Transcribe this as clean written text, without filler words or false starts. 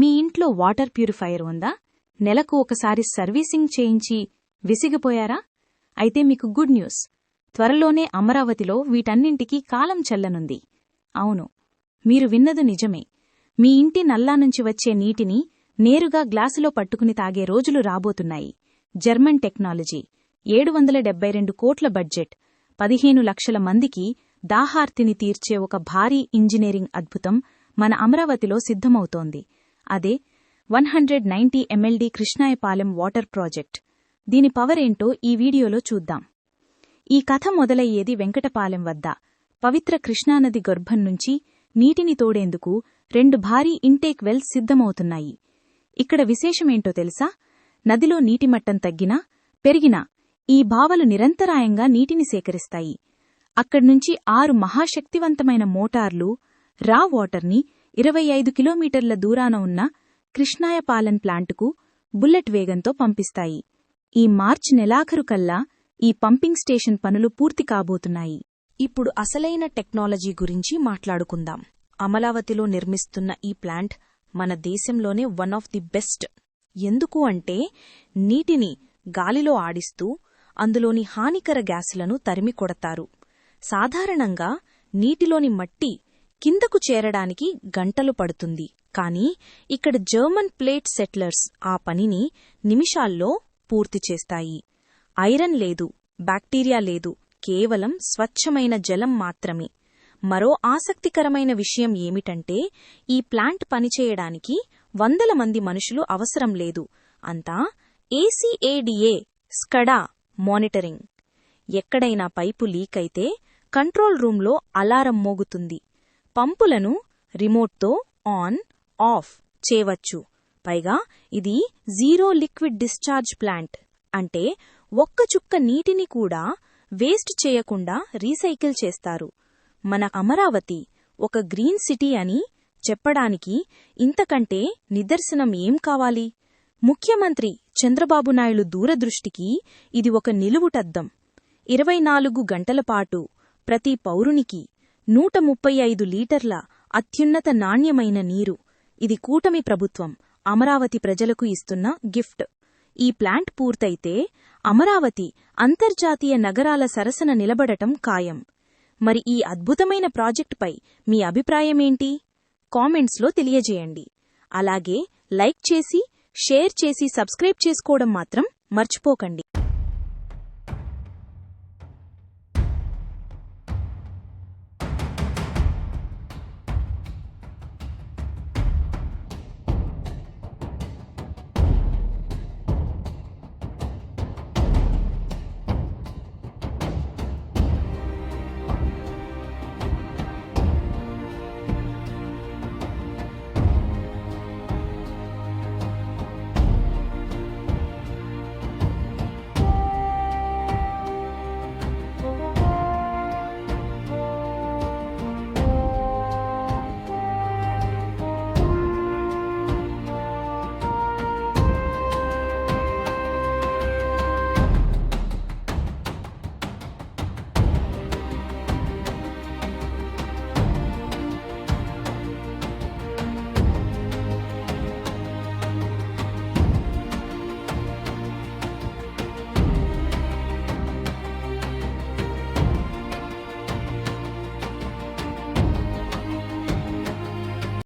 మీ ఇంట్లో water purifier ఉందా? నెలకు ఒకసారి సర్వీసింగ్ చేయించి విసిగిపోయారా? అయితే మీకు గుడ్ న్యూస్. త్వరలోనే అమరావతిలో వీటన్నింటికీ కాలం చెల్లనుంది. అవును, మీరు విన్నదు నిజమే. మీ ఇంటి నల్లా నుంచి వచ్చే నీటిని నేరుగా గ్లాసులో పట్టుకుని తాగే రోజులు రాబోతున్నాయి. జర్మన్ టెక్నాలజీ, 772 కోట్ల బడ్జెట్, 15 లక్షల మందికి దాహార్తిని తీర్చే ఒక భారీ ఇంజనీరింగ్ అద్భుతం మన అమరావతిలో సిద్ధమవుతోంది. అదే 190 MLD కృష్ణాయపాలెం వాటర్ ప్రాజెక్ట్. దీని పవరేంటో ఈ వీడియోలో చూద్దాం. ఈ కథ మొదలయ్యేది వెంకటపాలెం వద్ద. పవిత్ర కృష్ణానది గర్భం నుంచి నీటిని తోడేందుకు 2 భారీ ఇంటేక్ వెల్స్ సిద్ధమవుతున్నాయి. ఇక్కడ విశేషమేంటో తెలుసా? నదిలో నీటిమట్టం తగ్గినా, పెరిగినా ఈ బావలు నిరంతరాయంగా నీటిని సేకరిస్తాయి. అక్కడ్నుంచి 6 మహాశక్తివంతమైన మోటార్లు రా వాటర్ని 25 కిలోమీటర్ల దూరాన ఉన్న కృష్ణాయపాలెం ప్లాంటుకు బుల్లెట్ వేగంతో పంపిస్తాయి. ఈ మార్చి నెలాఖరుకల్లా ఈ పంపింగ్ స్టేషన్ పనులు పూర్తి కాబోతున్నాయి. ఇప్పుడు అసలైన టెక్నాలజీ గురించి మాట్లాడుకుందాం. అమరావతిలో నిర్మిస్తున్న ఈ ప్లాంట్ మన దేశంలోనే వన్ ఆఫ్ ది బెస్ట్. ఎందుకు అంటే నీటిని గాలిలో ఆడిస్తూ అందులోని హానికర గ్యాసులను తరిమి కొడతారు. సాధారణంగా నీటిలోని మట్టి కిందకు చేరడానికి గంటలు పడుతుంది. కానీ ఇక్కడ జర్మన్ ప్లేట్ సెట్లర్స్ ఆ పనిని నిమిషాల్లో పూర్తి చేస్తాయి. ఐరన్ లేదు, బ్యాక్టీరియా లేదు, కేవలం స్వచ్ఛమైన జలం మాత్రమే. మరో ఆసక్తికరమైన విషయం ఏమిటంటే ఈ ప్లాంట్ పనిచేయడానికి 100 మంది మనుషులు అవసరం లేదు. అంతా ACADA స్కడా మానిటరింగ్. ఎక్కడైనా పైపు లీకైతే కంట్రోల్ రూంలో అలారం మోగుతుంది. పంపులను రిమోట్తో ఆన్, ఆఫ్ చేయవచ్చు. పైగా ఇది జీరో లిక్విడ్ డిశ్చార్జ్ ప్లాంట్. అంటే ఒక్క చుక్క నీటిని కూడా వేస్ట్ చేయకుండా రీసైకిల్ చేస్తారు. మన అమరావతి ఒక గ్రీన్ సిటీ అని చెప్పడానికి ఇంతకంటే నిదర్శనం ఏం కావాలి? ముఖ్యమంత్రి చంద్రబాబు నాయుడు దూరదృష్టికి ఇది ఒక నిలువుటద్దం. 24 గంటలపాటు ప్రతి పౌరునికి 135 లీటర్ల అత్యున్నత నాణ్యమైన నీరు. ఇది కూటమి ప్రభుత్వం అమరావతి ప్రజలకు ఇస్తున్న గిఫ్ట్. ఈ ప్లాంట్ పూర్తయితే అమరావతి అంతర్జాతీయ నగరాల సరసన నిలబడటం ఖాయం. మరి ఈ అద్భుతమైన ప్రాజెక్టుపై మీ అభిప్రాయమేంటి? కామెంట్స్లో తెలియజేయండి. అలాగే లైక్ చేసి, షేర్ చేసి, సబ్స్క్రైబ్ చేసుకోవడం మాత్రం మర్చిపోకండి.